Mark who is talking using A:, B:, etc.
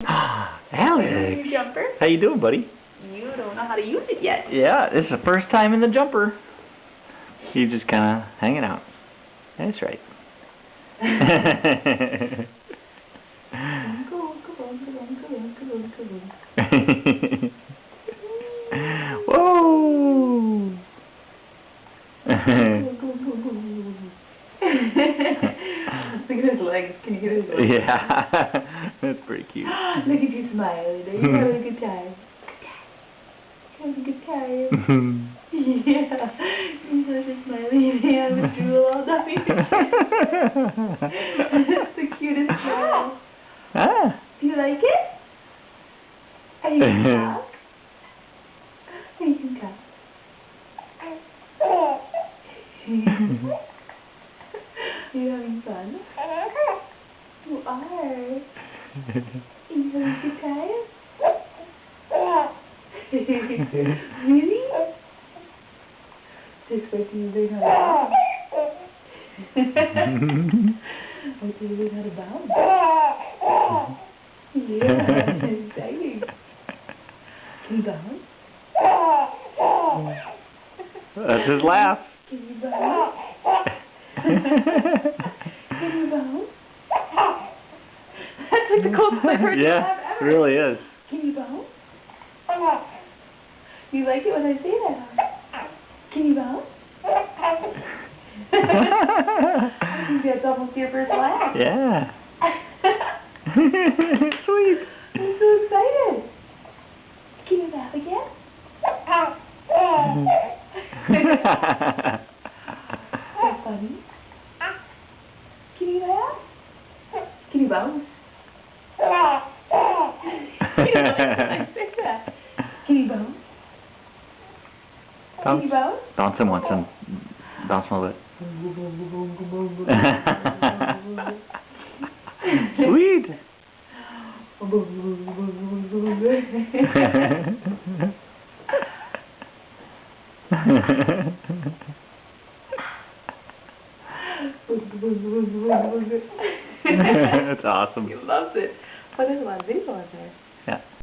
A: Alex,
B: jumper?
A: how you doing, buddy?
B: You don't know how to use it yet.
A: Yeah, this is the first time in the jumper. He's just kind of hanging out. That's right. Whoa!
B: Look at his legs. Can you get his legs?
A: Yeah, that's pretty cute.
B: Look at you smiling. Are you having a good time? Having a good time? Yeah. He's such a smiley man with drool all night. That's the cutest smile.
A: Ah.
B: Do you like it? Are you going to talk? Are you going to talk? Are you having fun? You are. Are you having a good time? Really? Just expecting you to learn how to bounce. I think you learn how to bounce. Yeah, it's exciting. Can you bounce?
A: That's his laugh.
B: Can you bounce? Can you bounce? That's like the coolest I've heard you laugh
A: Yeah, it
B: ever.
A: really is.
B: Can you bounce? You like it when I say that? Can you bounce? I think that's almost your first laugh.
A: Yeah. Sweet.
B: I'm so excited. Can you laugh again? That's funny. Can you laugh? Can you bounce? You don't like when I say that. Can you bounce? Can you bounce?
A: Bounce him once and bounce him a little bit. Sweet. That's awesome.
B: He loves it. But there's a lot of video on there.
A: Yeah.